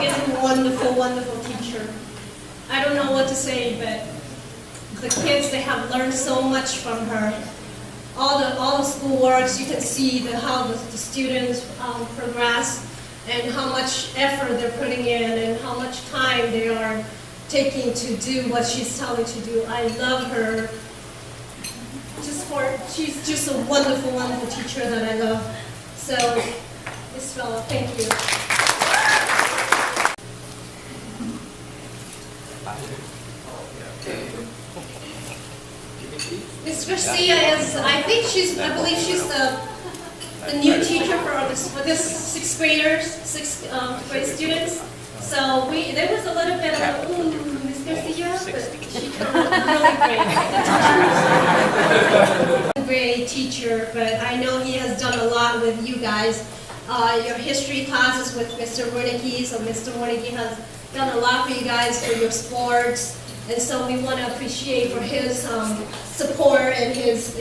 is a wonderful, wonderful teacher. I don't know what to say, but the kids, they have learned so much from her. All the school works, you can see how the students progress and how much effort they're putting in and how much time they are taking to do what she's telling to do. I love her. She's just a wonderful, wonderful teacher that I love. So, Ms. Fella, thank you. Ms. Garcia is, I believe she's the new teacher for this sixth grade students. So there was a little bit of, Ms. Garcia, but she turned out really great. Great teacher, but I know he has done a lot with you guys. Your history classes with Mr. Wernicke, so Mr. Wernicke has done a lot for you guys for your sports. And so we want to appreciate for his support and his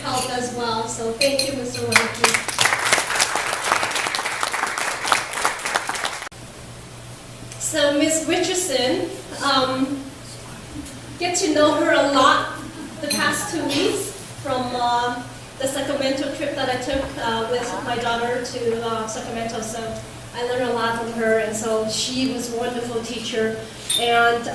help as well. So thank you, Mr. Wernicke. So Ms. Richardson, get to know her a lot the past 2 weeks from the Sacramento trip that I took with my daughter to Sacramento. So I learned a lot from her, and so she was a wonderful teacher. And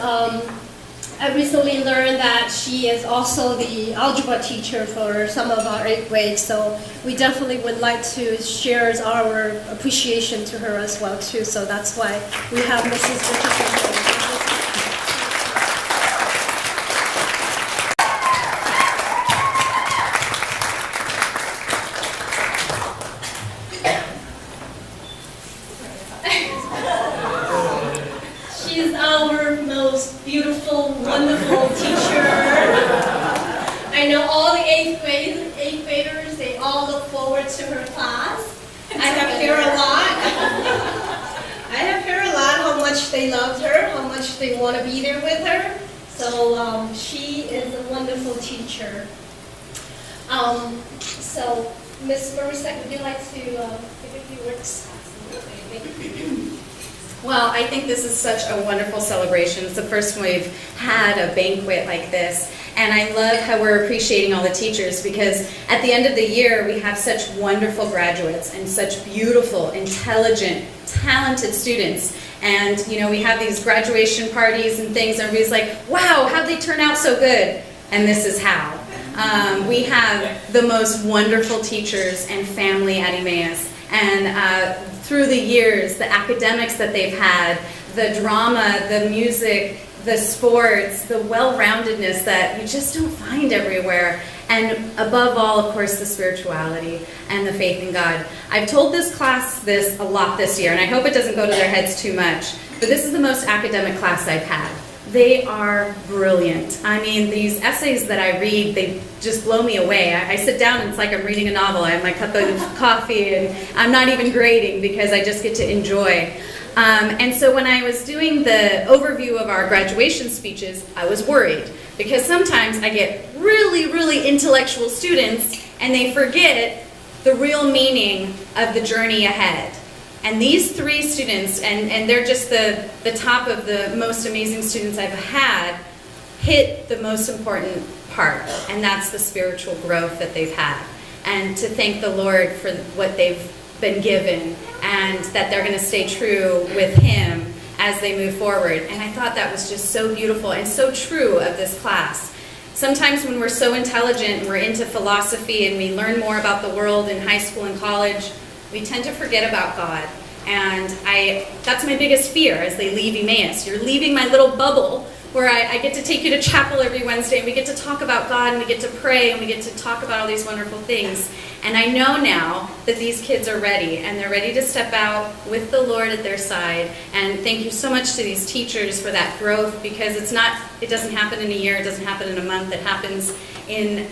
I recently learned that she is also the algebra teacher for some of our 8th grades, so we definitely would like to share our appreciation to her as well too. So that's why we have Mrs. Richardson. She's our most beautiful, wonderful teacher. I know all the 8th graders, they all look forward to her class. I have heard a lot. I have heard a lot how much they loved her, how much they want to be there with her. So she is a wonderful teacher. So Ms. Marissa, would you like to give a few words? Thank you. Well, I think this is such a wonderful celebration. It's the first one we've had a banquet like this. And I love how we're appreciating all the teachers, because at the end of the year we have such wonderful graduates and such beautiful, intelligent, talented students. And you know, we have these graduation parties and things, and everybody's like, wow, how'd they turn out so good? And this is how. We have the most wonderful teachers and family at Emmaus. And through the years, the academics that they've had, the drama, the music, the sports, the well-roundedness that you just don't find everywhere. And above all, of course, the spirituality and the faith in God. I've told this class this a lot this year, and I hope it doesn't go to their heads too much, but this is the most academic class I've had. They are brilliant. I mean, these essays that I read, they just blow me away. I sit down and it's like I'm reading a novel. I have my cup of coffee and I'm not even grading because I just get to enjoy. And so when I was doing the overview of our graduation speeches, I was worried because sometimes I get really, really intellectual students and they forget the real meaning of the journey ahead. And these 3 students, and they're just the top of the most amazing students I've had, hit the most important part, and that's the spiritual growth that they've had. And to thank the Lord for what they've been given, and that they're going to stay true with Him as they move forward. And I thought that was just so beautiful and so true of this class. Sometimes when we're so intelligent and we're into philosophy and we learn more about the world in high school and college, we tend to forget about God. And that's my biggest fear as they leave Emmaus. You're leaving my little bubble where I get to take you to chapel every Wednesday and we get to talk about God and we get to pray and we get to talk about all these wonderful things. And I know now that these kids are ready and they're ready to step out with the Lord at their side. And thank you so much to these teachers for that growth, because it doesn't happen in a year, it doesn't happen in a month, it happens in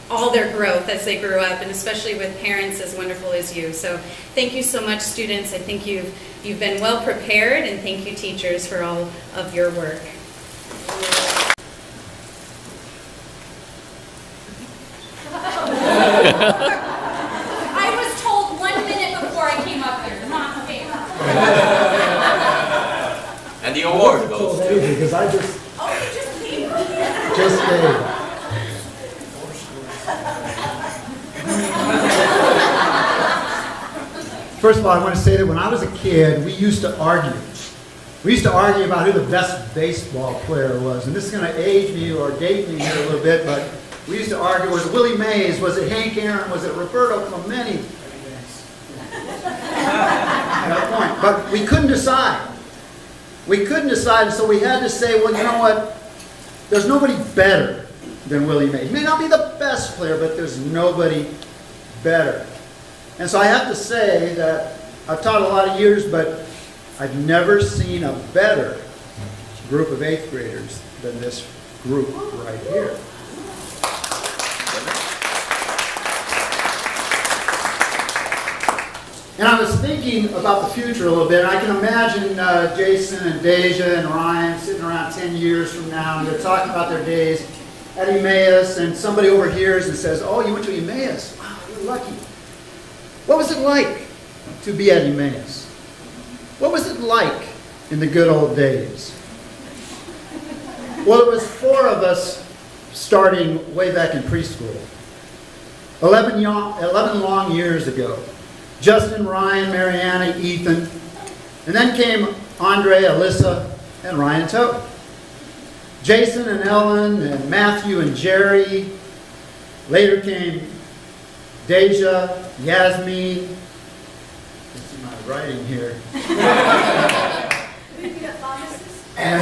all their growth as they grew up, and especially with parents as wonderful as you. So thank you so much, students. I think you've been well prepared, and thank you, teachers, for all of your work. I was told 1 minute before I came up here, not fair. award goes to. Because I just Oh, you just came. just gave. First of all, I want to say that when I was a kid, we used to argue. We used to argue about who the best baseball player was. And this is going to age me or date me here a little bit, but we used to argue, was it Willie Mays? Was it Hank Aaron? Was it Roberto Clemente? At that point. But we couldn't decide. We couldn't decide, so we had to say, well, you know what? There's nobody better than Willie Mays. He may not be the best player, but there's nobody better. And so I have to say that I've taught a lot of years, but I've never seen a better group of 8th graders than this group right here. And I was thinking about the future a little bit. I can imagine Jason and Deja and Ryan sitting around 10 years from now, and they're talking about their days at Emmaus, and somebody overhears and says, oh, you went to Emmaus? Wow, you're lucky. What was it like to be at Emmaus? What was it like in the good old days? Well, it was 4 of us starting way back in preschool. 11 long years ago. Justin, Ryan, Mariana, Ethan. And then came Andre, Alyssa, and Ryan and Toby. Jason and Ellen and Matthew and Jerry. Later came Deja, Yasmin. This is my writing here. And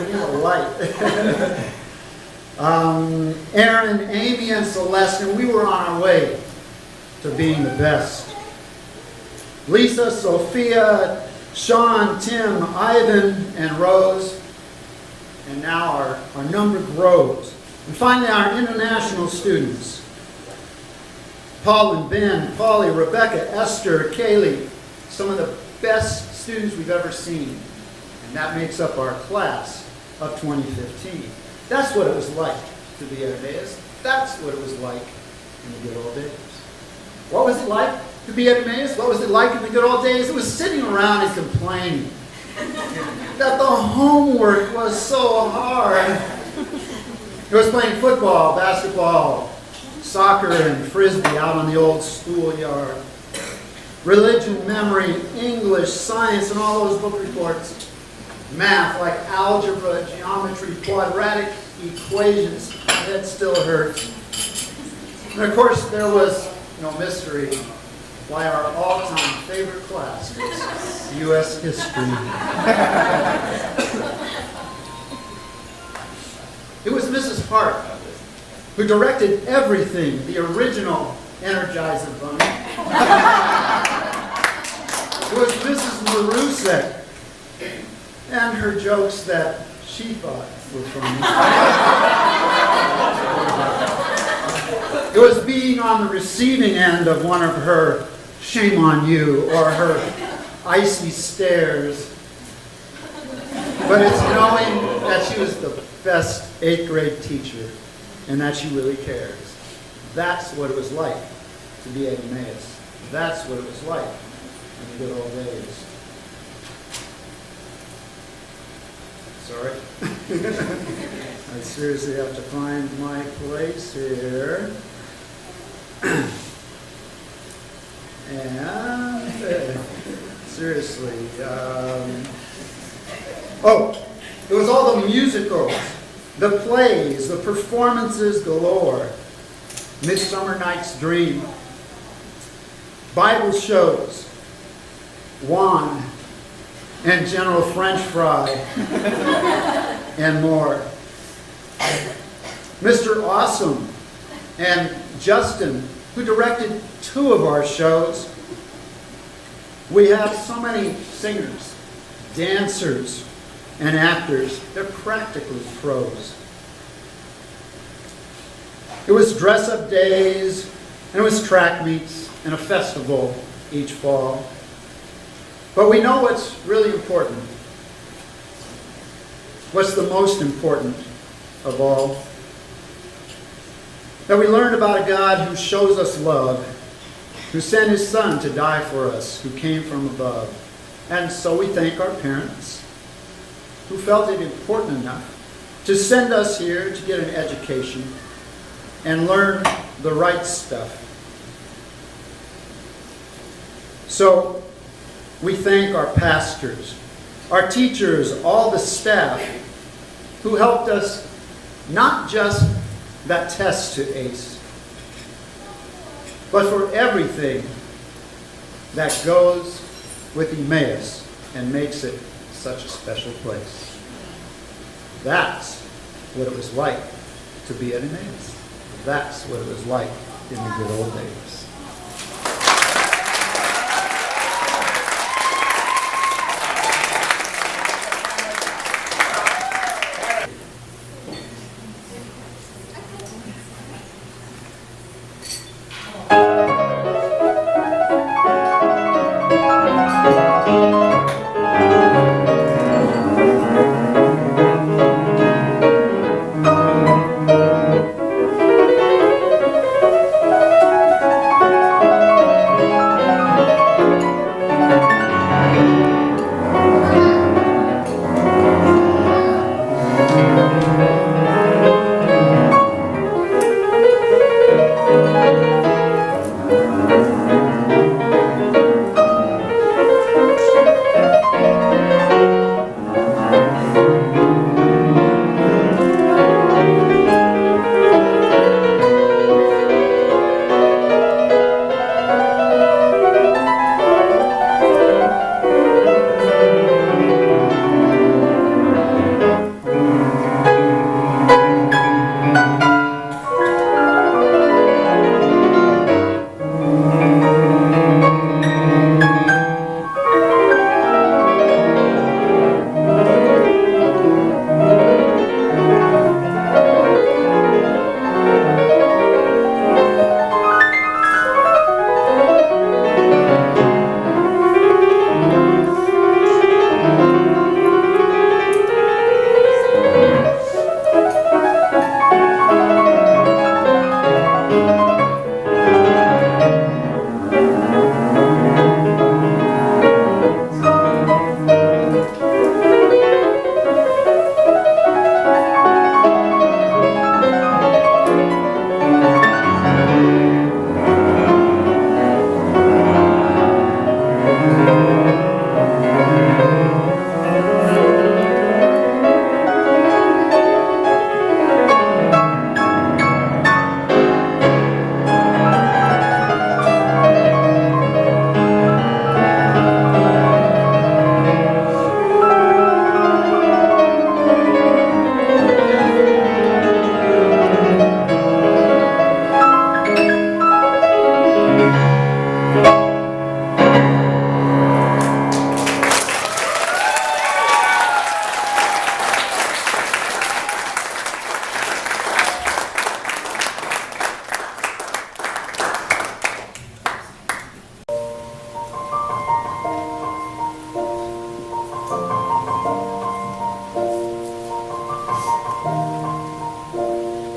we need a light. Aaron, Amy, and Celeste, and we were on our way to being the best. Lisa, Sophia, Sean, Tim, Ivan, and Rose. And now our number grows. And finally, our international students. Paul and Ben, Polly, Rebecca, Esther, Kaylee. Some of the best students we've ever seen. And that makes up our class of 2015. That's what it was like to be at Emmaus. That's what it was like in the good old days. What was it like to be at Emmaus? What was it like in the good old days? It was sitting around and complaining that the homework was so hard. It was playing football, basketball, soccer, and frisbee out on the old schoolyard. Religion, memory, English, science, and all those book reports. Math, like algebra, geometry, quadratic equations. My head still hurts. And of course, there was no mystery why our all-time favorite class was U.S. history. It was Mrs. Hart who directed everything, the original Energizer Bunny. It was Mrs. Marusek and her jokes that she thought were funny. It was being on the receiving end of one of her shame on you or her icy stares. But it's knowing that she was the best 8th grade teacher and that she really cares. That's what it was like to be at Emmaus. That's what it was like in the good old days. Sorry. I seriously have to find my place here. And seriously, it was all the musicals, the plays, the performances galore. Midsummer Night's Dream, Bible shows, Juan and General French Fry, and more. Mr. Awesome and Justin, who directed 2 of our shows. We have so many singers, dancers, and actors. They're practically pros. It was dress-up days, and it was track meets, and a festival each fall. But we know what's really important. What's the most important of all? That we learn about a God who shows us love, who sent his Son to die for us, who came from above. And so we thank our parents, who felt it important enough to send us here to get an education and learn the right stuff. So we thank our pastors, our teachers, all the staff who helped us not just that test to ace, but for everything that goes with Emmaus and makes it such a special place. That's what it was like to be at Emmaus. That's what it was like in the good old days.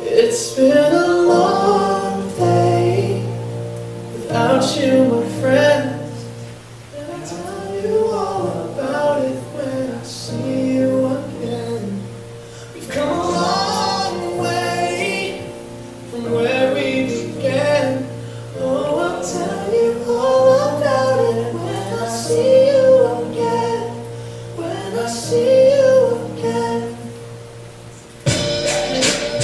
It's been a long day without you, my friend, and I'll tell you all about it when I see you again. We've come a long way from where we began. Oh, I'll tell you all about it when I see you again. When I see you again.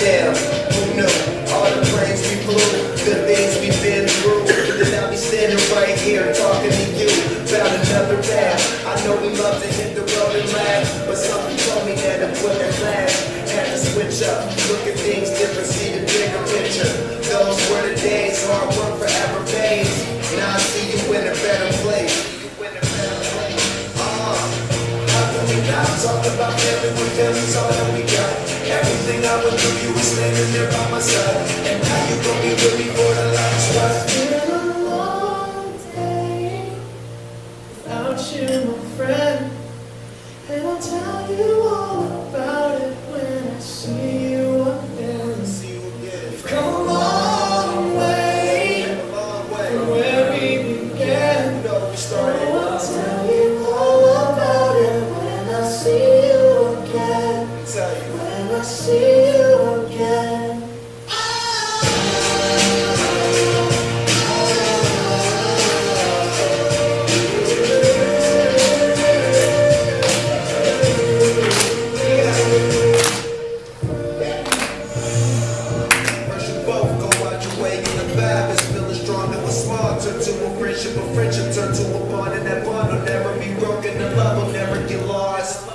Damn, who knew? All the planes we flew, the things we've been through. Then I'll be standing right here talking to you about another path. I know we love to hit the road and laugh, but something told me that it wouldn't last. Had to switch up, look at things different, see the bigger picture. Those were the days, hard work forever pays. Now I see you in a better place. How can we not talk about family when family's all that we got? Everything I would do, you were standing there by my side, and now you gon' be with me for the last ride. It's been a long day without you, my friend, and I'll tell you all about it when I see you again. See you again. We've come a long way from where we began. You know we started. Oh, I'll tell you all about it when I see you again. friendship, a friendship turned to a bond, and that bond will never be broken, the love will never get lost.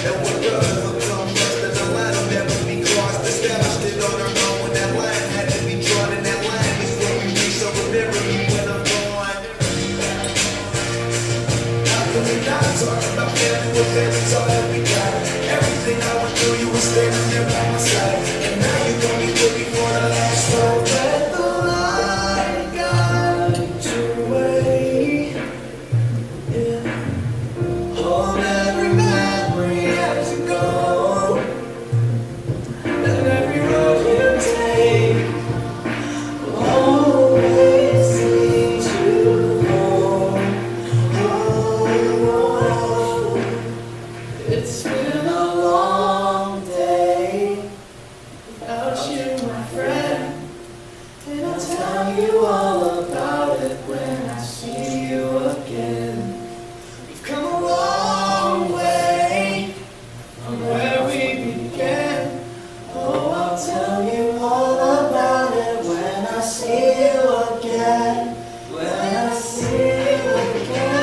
And what brothers will come first, and the line will never be crossed. Established it on our own when that line had to be drawn, and that line is where we reach, so remember me when I'm gone. How can we not talk about family when family's all that we got? Everything I went through, you were standing there by my side, and now you're gonna be with me for the last road. Let the light guide your way. Yeah. Hold every memory as you go, and every road you take will always lead you home. Oh, it's been a long day without you, my friend, and I'll tell you all about it when I see you again. We've come a long way from where we began. Oh, I'll tell you all about it when I see you again. When I see you again.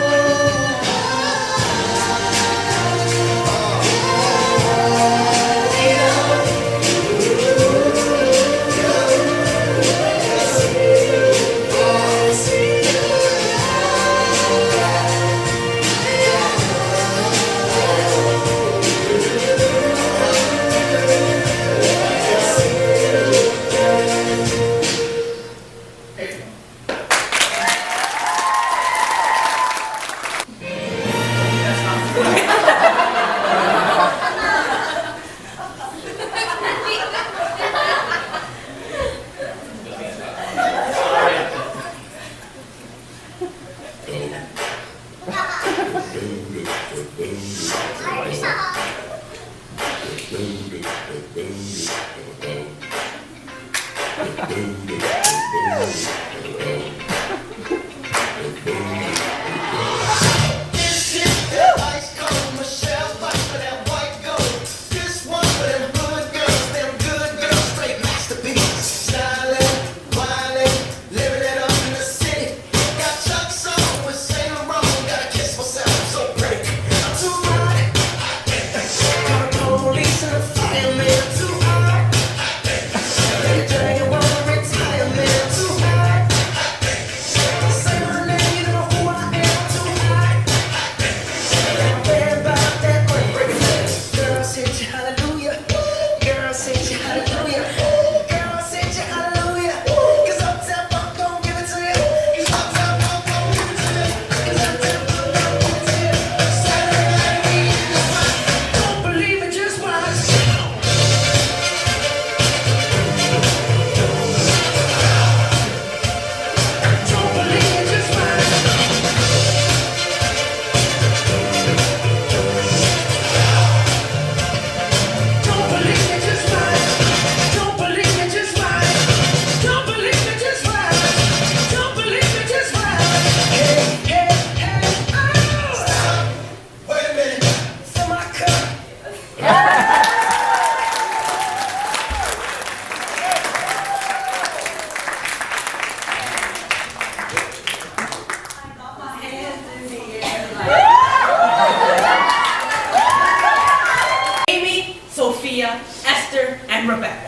Esther, and Rebecca.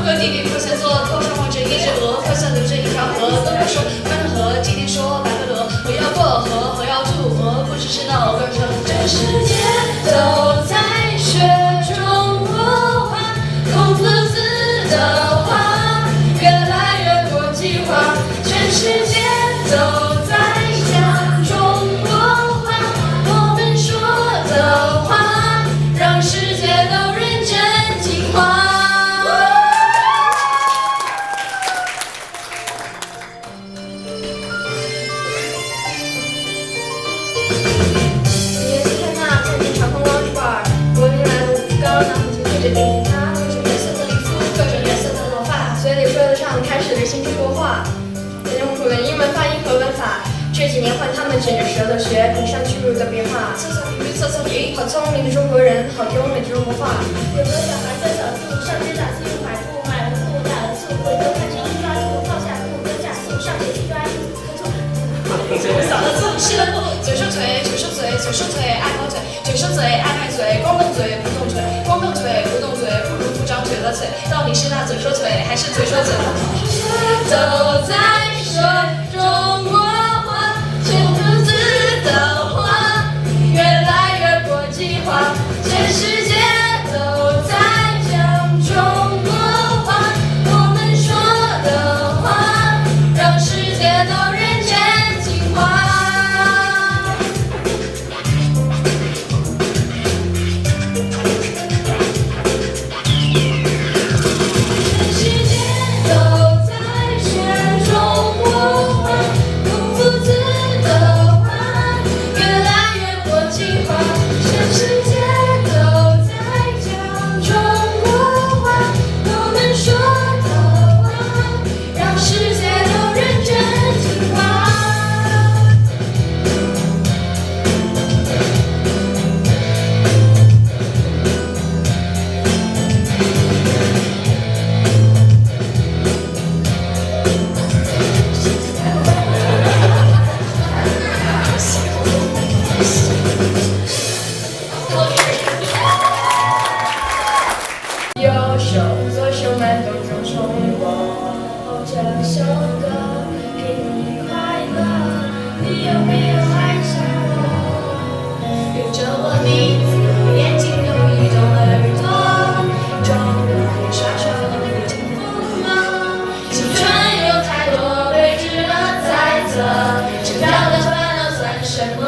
和弟弟坐前座，头上望着一只鹅，河上流着一条河。东边说翻了河，今天说白了鹅。我要过河，河要渡河，不只是那鹅声。这个世界都在学中国话，孔夫子的话越来越国际化，全世界都在讲中国话，我们说的话让世界都认真听话。你也去看那看见长空 lounge bar， 柏林来的舞姿高，那父亲推着电吉他，各种颜色的礼服，各种颜色的头发，嘴里说得上，开始流行中国话。人用苦的英文发音和文法，这几年换他们卷着舌头学，评上巨乳的笔画。测测鱼，测测鱼，好聪明的中国人，好优美的中国话。有个小孩叫小兔，上街打字用买布，买了布打了醋，回头看见一抓兔，放下布跟下醋，上街去抓一颗兔。扫了字，吃了布，嘴说腿，腿说嘴，嘴说腿，爱跑腿，腿说嘴，爱拍嘴，光动嘴不动腿，光动腿不动嘴，不如不长腿了腿。到底是那嘴说腿，还是腿说嘴？都在说中国话，全不字的话，越来越国际化，全世界都在讲中国话，我们说的话让世界都认真听话。全世界都在学中国话，孔夫子的话越来越国际化，全世界都在讲中国话，我们说的话让世界都认真听话。右手左手慢动作重播，这首歌给你快乐，你有没有爱上我？有着我名字，眼睛有一种耳朵，装聋傻傻不听风浪。青春有太多未知的猜测，成长的烦恼算什么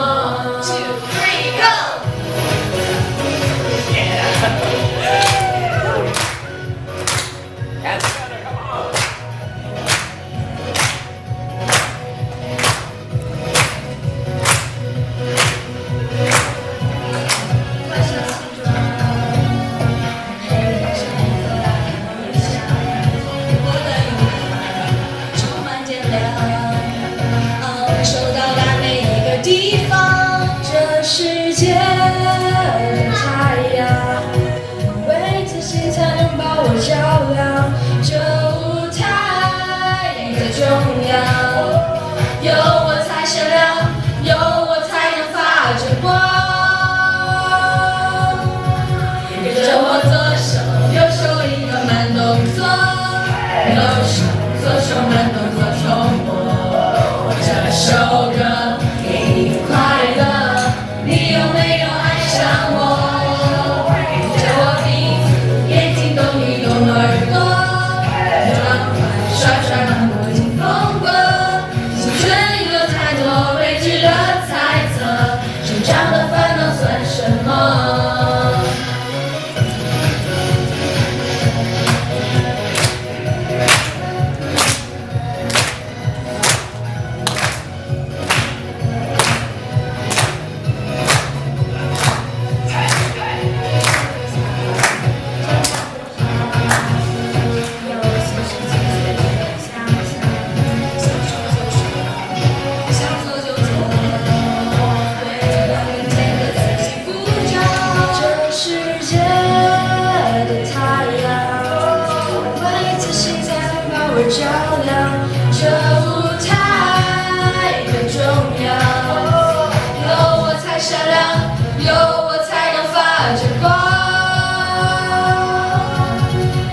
？Two, three, go！ 充满电量，手到达每一个地方，这世界的太阳，为自信才能把我照亮，这舞台的重要，有我才闪亮，有我才能发着光。跟着我左手右手一个慢动作，右手左手慢动作重播。这首歌给你快乐，你有没有爱上我？跟着我鼻子，眼睛动一动耳朵，转快刷刷让我听风波。青春有太多未知的猜测，成长的烦恼算什么？想做就做，为了明天的自己鼓掌。这世界的太阳，为自信才能把我照亮。这舞台的重要，有我才闪亮，有我才能发着光。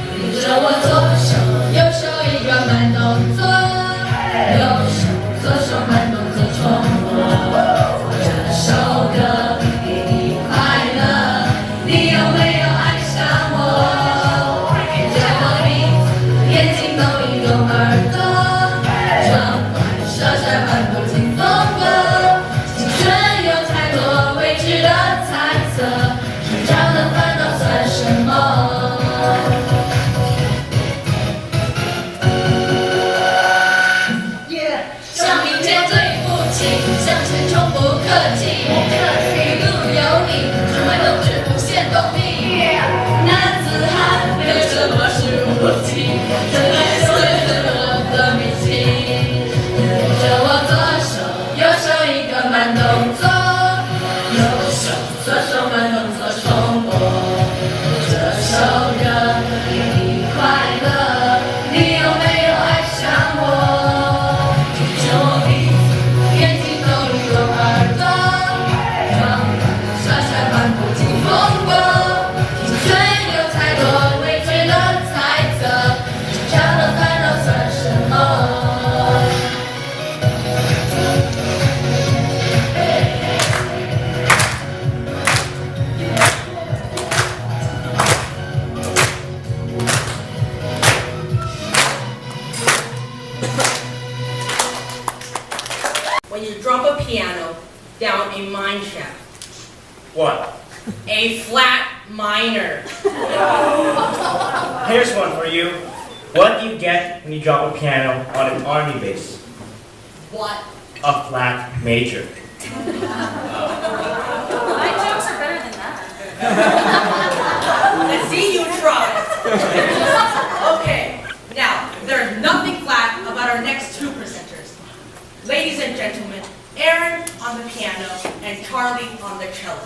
跟着我左手我听，这类所有的秘境，跟着我左手右手一个慢动作，右手左手慢动作重播。这首歌给你快乐，你有没有爱上我？听着我鼻子，眼睛都有耳朵，让傻傻漫不经风波。听吹有太多未知的猜测，这样的烦恼算什么？When you drop a piano down a mine shaft, What? a flat minor. Here's one for you. What do you get when you drop a piano on an army base? What? A flat major. My jokes are better than that. I see you tried. Okay, now, there's nothing flat about our next two presenters. Ladies and gentlemen, Aaron on the piano and Charlie on the cello.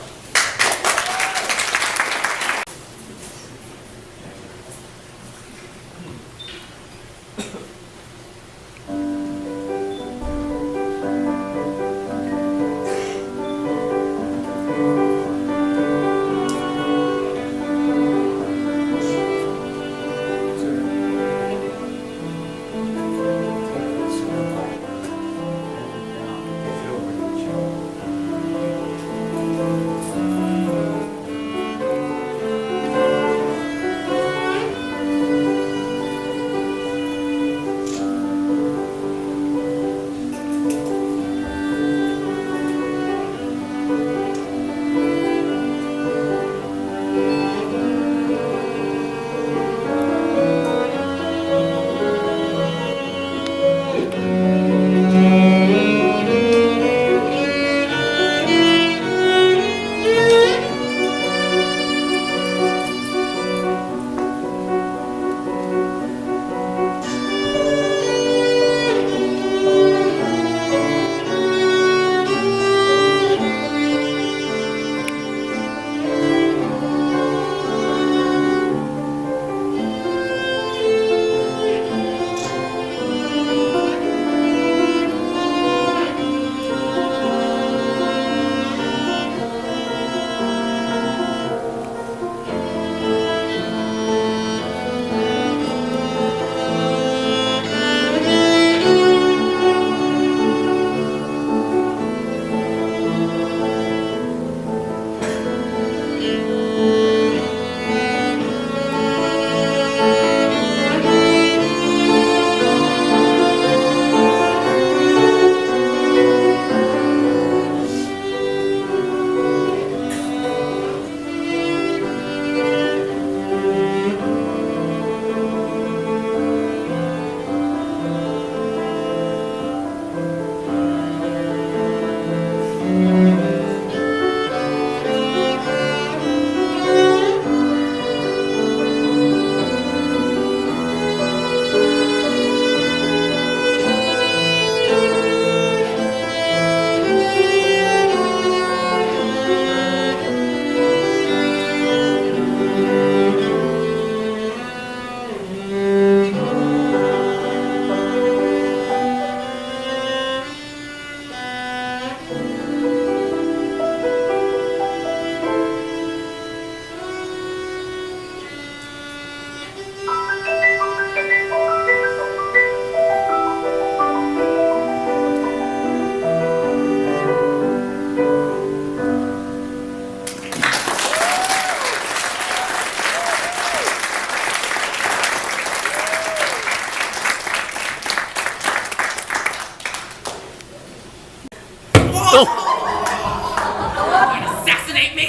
Assassinate me?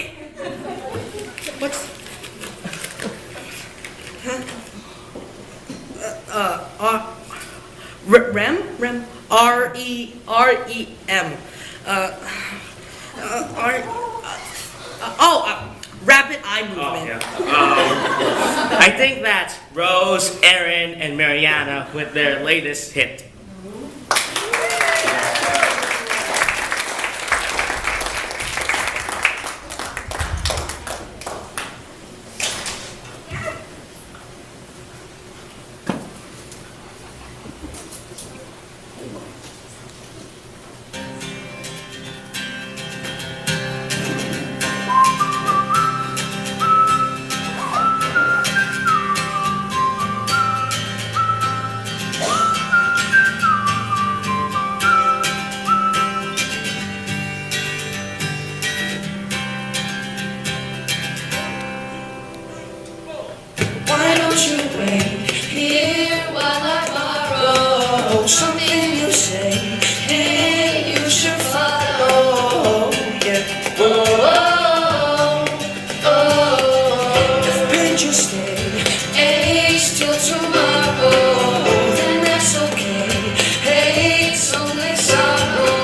What's... Rem? Rem? R-E-M. Rapid eye movement. I think that's Rose, Erin, and Mariana with their latest hit. Why don't you wait here while I borrow something you say? Hey, you should follow. Yeah. Oh, if Bridget stays till tomorrow, then that's okay. Hey, it's only sorrow.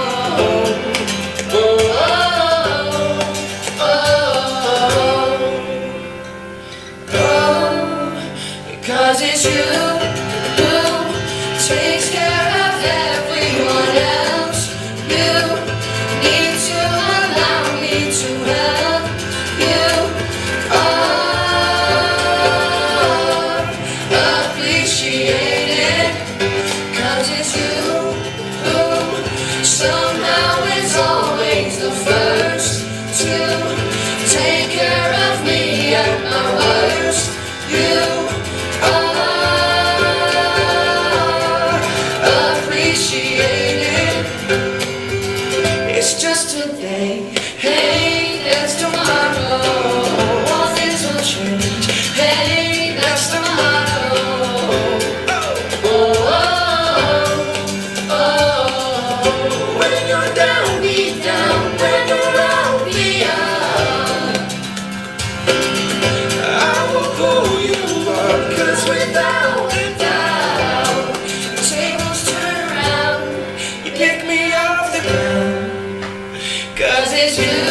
Cause it's you who takes care of everyone else. You need to allow me to help. You are appreciated. Cause it's you who somehow is always the first to take care of me at my worst. You appreciated. It's just today. Hey, there's tomorrow. All things will change. Hey, that's tomorrow. When you're down, be down. When you're out, be out. I will pull you up, 'cause without a doubt, tables turn around, you pick me off the ground. 'Cause it's you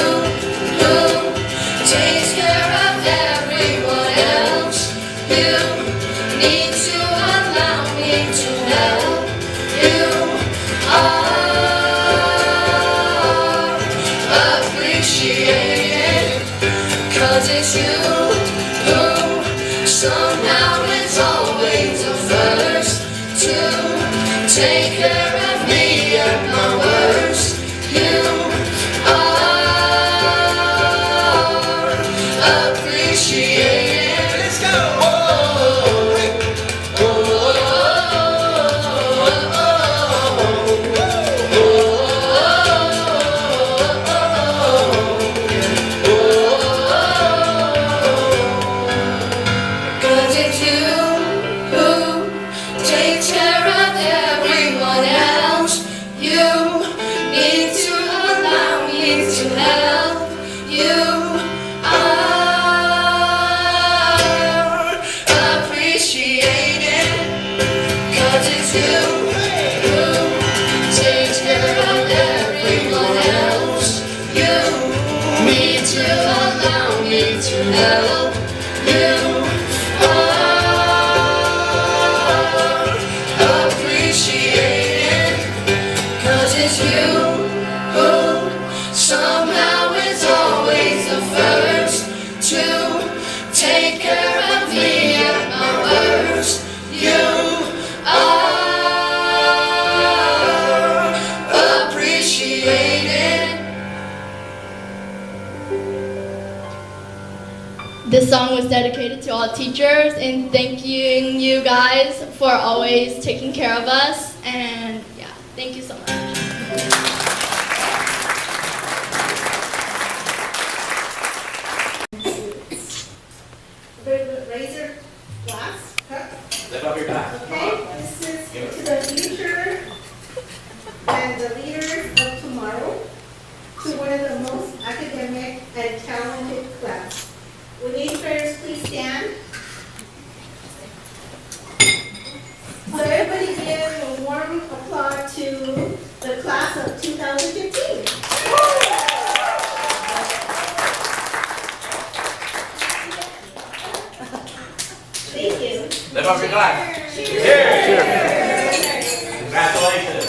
who takes care of everyone else. You need to allow me to help. You are appreciated. 'Cause it's you who somehow is always the first to take care of me at my worst. You are appreciated. Let's go. Cause it's you who takes care of everyone else. You need to allow me to help. You are appreciated. 'Cause it's you who takes care of everyone else. You need to allow me to help. You are appreciated. 'Cause it's you who somehow is always the first to take care of me at my worst. You are appreciated. This song was dedicated to all teachers and thanking you guys for always taking care of us. And yeah, thank you so much. Raise your glass cup. Lift up your back. Okay, this is to the future and the leaders of tomorrow, to one of the most academic and talented class. Will you first please stand? So everybody give a warm applause to the class of 2015. Lift up your glass. Cheers. Congratulations.